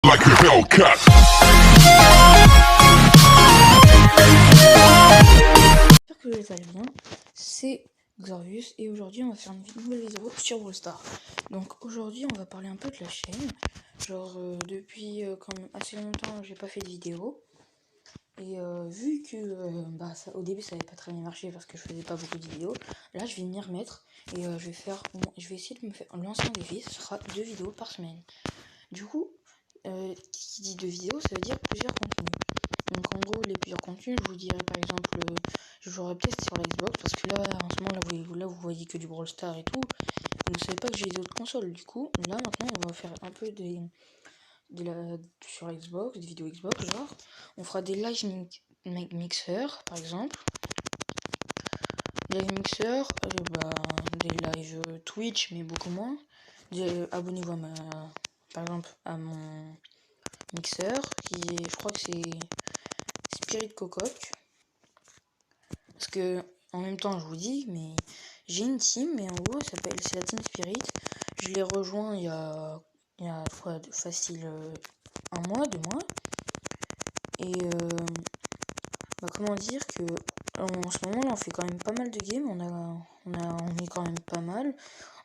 like a Hellcat. J'espère que vous allez bien, c'est Xorvius et aujourd'hui on va faire une nouvelle vidéo sur Brawl Stars. Donc aujourd'hui on va parler un peu de la chaîne. Genre depuis quand même assez longtemps j'ai pas fait de vidéo. Et vu que au début ça avait pas très bien marché parce que je faisais pas beaucoup de vidéos, là je vais m'y remettre et je vais essayer de me faire lancer un défi, ce sera 2 vidéos par semaine. Du coup, qui dit 2 vidéos, ça veut dire plusieurs contenus. Donc en gros, les plusieurs contenus, je vous dirais par exemple, je jouerai peut-être sur la Xbox, parce que là, en ce moment, vous voyez que du Brawl Stars et tout. Vous ne savez pas que j'ai les autres consoles. Du coup, là maintenant, on va faire un peu sur la Xbox, des vidéos Xbox, genre. On fera des live mixeurs, par exemple. Des live mixeurs, des live Twitch, mais beaucoup moins. Abonnez-vous par exemple, à mon mixeur, je crois que c'est Spirit Cococ. Parce que, en même temps, je vous dis, mais j'ai une team, mais en gros, c'est la Team Spirit. Je l'ai rejoint il y a facile un mois, 2 mois. Et, comment dire que, en ce moment, là, on fait quand même pas mal de games. On est quand même pas mal.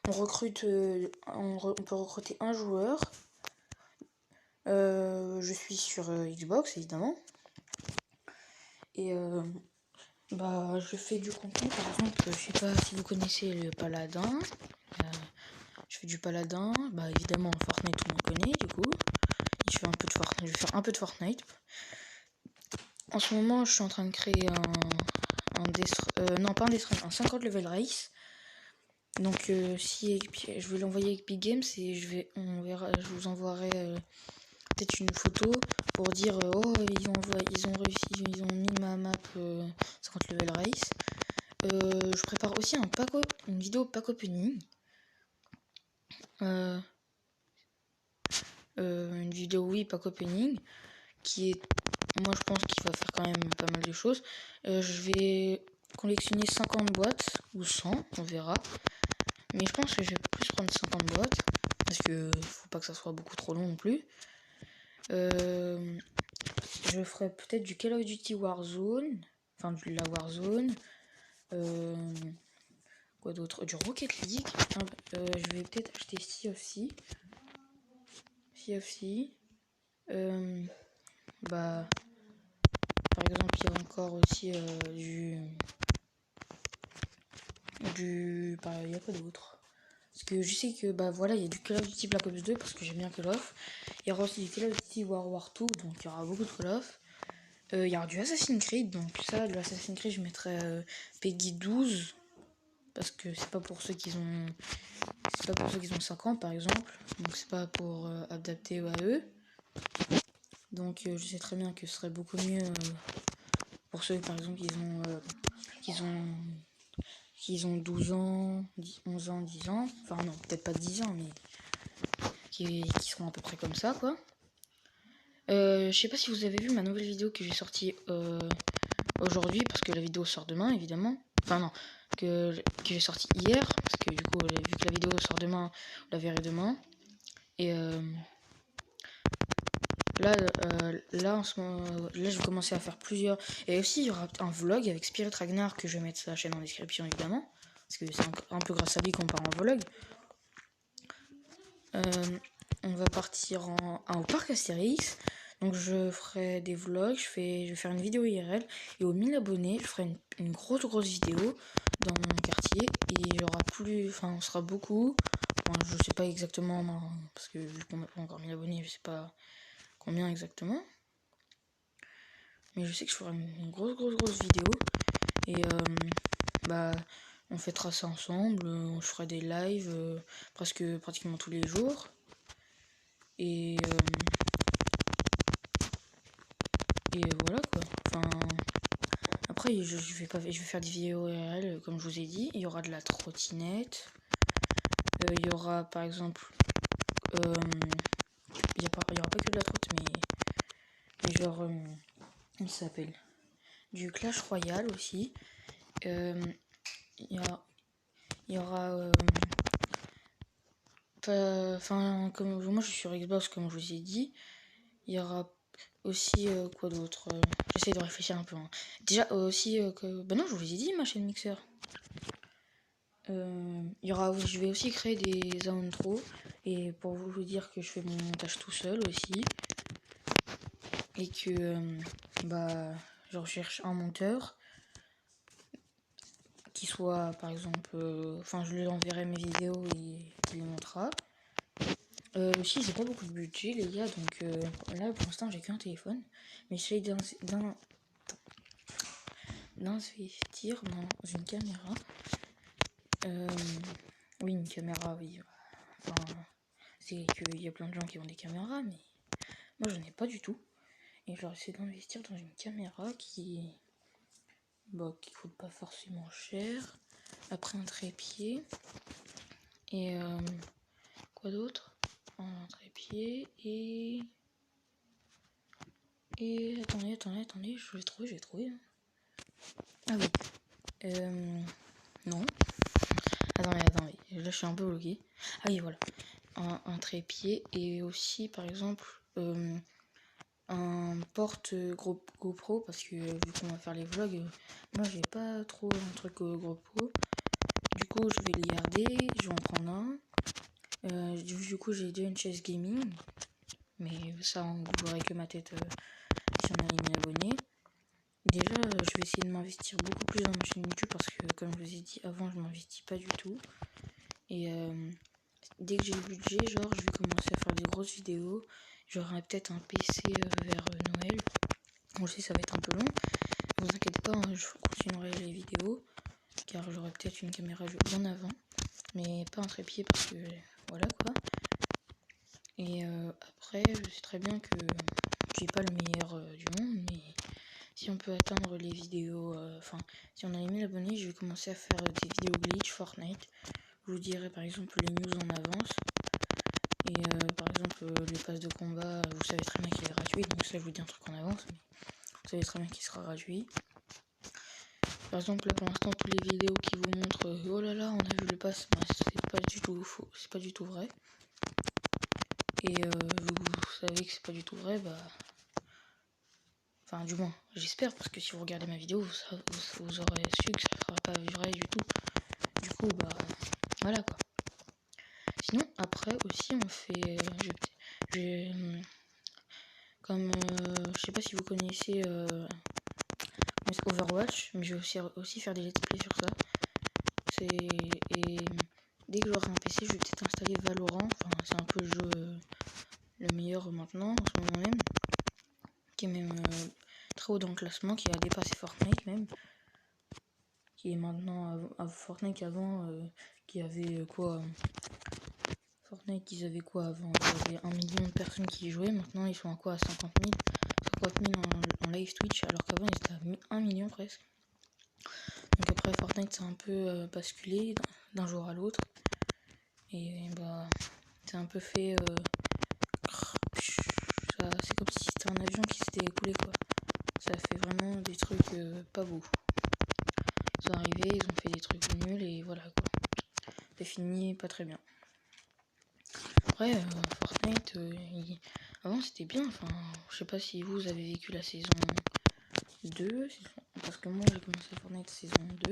On recrute, on peut recruter un joueur. Je suis sur Xbox, évidemment. Et, je fais du contenu, par exemple, je sais pas si vous connaissez le paladin. Je fais du paladin, évidemment Fortnite tout le monde connaît du coup. Je fais un peu de Fortnite, je vais faire un peu de Fortnite. En ce moment, je suis en train de créer un 50 level race. Donc si je vais l'envoyer avec Big Games et je vous envoierai peut-être une photo pour dire ils ont mis ma map 50 level race. Je prépare aussi une vidéo pack opening. Une vidéo pack opening qui est, moi je pense qu'il va faire quand même pas mal de choses. Je vais collectionner 50 boîtes ou 100, on verra. Mais je pense que je vais plus prendre 50 boîtes parce que faut pas que ça soit beaucoup trop long non plus. Je ferai peut-être du Call of Duty Warzone, enfin de la Warzone. Quoi d'autre? Du Rocket League. Je vais peut-être acheter Sea of Sea. Par exemple, il y a encore aussi il y a quoi d'autre? Parce que je sais que il y a du Call of Duty Black Ops 2 parce que j'aime bien Call of. Il y aura aussi du Call of Duty World War 2, donc il y aura beaucoup de Call of. Il y aura du Assassin's Creed, donc ça, de Assassin's Creed, je mettrai Peggy 12 parce que c'est pas pour ceux qui ont 5 ans par exemple, donc c'est pas pour adapter à eux. Donc je sais très bien que ce serait beaucoup mieux pour ceux par exemple qui ont 12 ans, 11 ans, 10 ans, enfin non, peut-être pas 10 ans, mais qui seront à peu près comme ça, quoi. Je sais pas si vous avez vu ma nouvelle vidéo que j'ai sortie aujourd'hui, parce que la vidéo sort demain, évidemment. Enfin non, que j'ai sortie hier, parce que du coup, vu que la vidéo sort demain, vous la verrez demain. Et là, en ce moment, là, je vais commencer à faire plusieurs. Et aussi, il y aura un vlog avec Spirit Ragnar que je vais mettre sa chaîne en description, évidemment. Parce que c'est un peu grâce à lui qu'on part en vlog. On va partir au parc Astérix. Donc je ferai des vlogs, je vais faire une vidéo IRL. Et aux 1000 abonnés, je ferai une grosse vidéo dans mon quartier. Et il y aura on sera beaucoup. Enfin, je sais pas exactement, parce que vu qu'on n'a pas encore 1000 abonnés, je sais pas combien exactement. Mais je sais que je ferai une grosse vidéo. Et on fêtera ça ensemble. Je ferai des lives pratiquement tous les jours. Et voilà quoi. Enfin, après je vais faire des vidéos réelles comme je vous ai dit. Il y aura de la trottinette. Il y aura par exemple il y aura pas que de la trotte, mais genre comment ça s'appelle, du Clash Royale aussi. Il y aura comme moi je suis sur Xbox comme je vous ai dit. il y aura aussi quoi d'autre. J'essaie de réfléchir un peu. Hein. Déjà aussi que... Bah non, je vous ai dit ma chaîne Mixer. Il y aura, je vais aussi créer des intros. Et pour vous dire que je fais mon montage tout seul aussi. Et que bah je recherche un monteur. Qui soit par exemple... Enfin je lui enverrai mes vidéos et il les montrera. Aussi j'ai pas beaucoup de budget les gars. Donc là pour l'instant j'ai qu'un téléphone. Mais j'essaie d'investir dans une caméra. Oui, une caméra, oui. Enfin, c'est qu'il y a plein de gens qui ont des caméras, mais moi j'en ai pas du tout. Et je leur essaie d'investir dans une caméra qui coûte pas forcément cher. Après un trépied. Et quoi d'autre? Un trépied et attendez, je vais trouver. Ah oui. Non. Attendez, là je suis un peu bloqué. Ah oui, voilà. Un trépied et aussi par exemple un porte GoPro parce que vu qu'on va faire les vlogs, moi j'ai pas trop un truc GoPro. Du coup je vais le garder, je vais en prendre un. Du coup j'ai déjà une chaise gaming, mais ça vous verrez que ma tête si on a les 1000 abonnés. Déjà je vais essayer de m'investir beaucoup plus dans ma chaîne YouTube parce que comme je vous ai dit avant je m'investis pas du tout. Et dès que j'ai le budget, genre je vais commencer à faire des grosses vidéos. J'aurai peut-être un PC vers Noël. On le sait, ça va être un peu long. Ne vous inquiétez pas, hein, je continuerai les vidéos. Car j'aurai peut-être une caméra bien avant. Mais pas un trépied parce que voilà quoi. Et après, je sais très bien que je suis pas le meilleur du monde. Mais si on peut atteindre les vidéos, enfin, si on a les 1000 abonnés, je vais commencer à faire des vidéos glitch Fortnite. Je vous dirai par exemple les news en avance. Et par exemple les passes de combat, vous savez très bien qu'il est gratuit. Donc ça je vous dis un truc en avance. Mais vous savez très bien qu'il sera gratuit. Par exemple là pour l'instant toutes les vidéos qui vous montrent oh là là on a vu le pass, bah, c'est pas du tout faux, c'est pas du tout vrai. Et vous savez que c'est pas du tout vrai, bah... Enfin du moins j'espère parce que si vous regardez ma vidéo vous aurez su que ça sera pas vrai du tout. Du coup bah voilà quoi. Sinon après aussi on fait... comme je sais pas si vous connaissez Overwatch, mais je vais aussi faire des let's play sur ça. Et dès que j'aurai un PC, je vais peut-être installer Valorant. Enfin, c'est un peu le jeu le meilleur maintenant, en ce moment même. Qui est même très haut dans le classement, qui a dépassé Fortnite même. Qui est maintenant à Fortnite avant, qui avait quoi Fortnite, ils avaient quoi avant? Il y avait 1 million de personnes qui y jouaient. Maintenant, ils sont à quoi? À 50 000 en live Twitch, alors qu'avant, ils étaient à 1 million presque. Donc après, Fortnite, c'est un peu basculé d'un jour à l'autre. Et bah, c'est un peu fait... c'est comme si c'était un avion qui s'était écoulé, quoi. Ça fait vraiment des trucs pas beaux. Ils sont arrivés, ils ont fait des trucs nuls, et voilà, quoi. C'est fini, pas très bien. Après, Fortnite, avant c'était bien, enfin, je sais pas si vous avez vécu la saison 2, parce que moi j'ai commencé à Fortnite saison 2,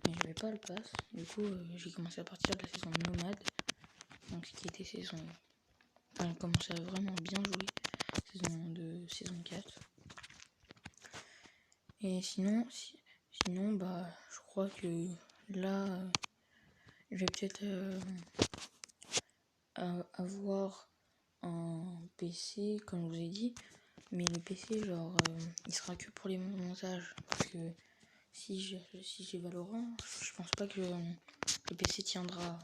mais j'avais pas le pass, du coup j'ai commencé à partir de la saison Nomade, donc ce qui était saison... Enfin, j'ai commencé à vraiment bien jouer, saison 2, saison 4. Et sinon, bah, je crois que là, je vais peut-être avoir un PC, comme je vous ai dit, mais le PC, genre, il sera que pour les montages, parce que si j'ai Valorant, je pense pas que le PC tiendra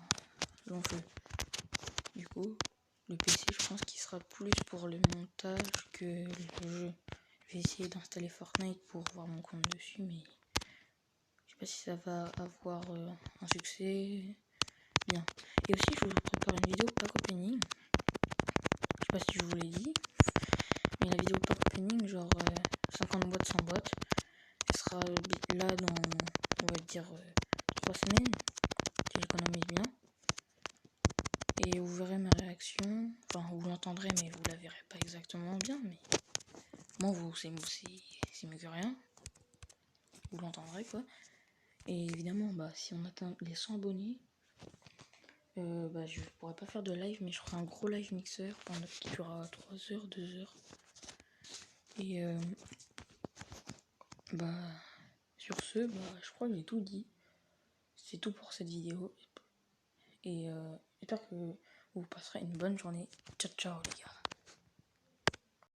long feu. Du coup, le PC, je pense qu'il sera plus pour le montage que le jeu. Je vais essayer d'installer Fortnite pour voir mon compte dessus, mais je sais pas si ça va avoir un succès bien. Et aussi, je vous prépare une vidéo pack opening. Je sais pas si je vous l'ai dit, mais la vidéo pack opening, genre 50 boîtes, 100 boîtes, elle sera là dans, on va dire, 3 semaines, si j'économise bien. Et vous verrez ma réaction, enfin vous l'entendrez mais vous la verrez pas exactement, bien, mais moi, c'est mieux que rien. Vous l'entendrez, quoi. Et évidemment, bah, si on atteint les 100 abonnés, bah, je pourrais pas faire de live, mais je ferai un gros live mixeur qui durera 3 heures, 2 heures. Et bah, sur ce, bah, je crois que j'ai tout dit. C'est tout pour cette vidéo. Et j'espère que vous passerez une bonne journée. Ciao, ciao, les gars.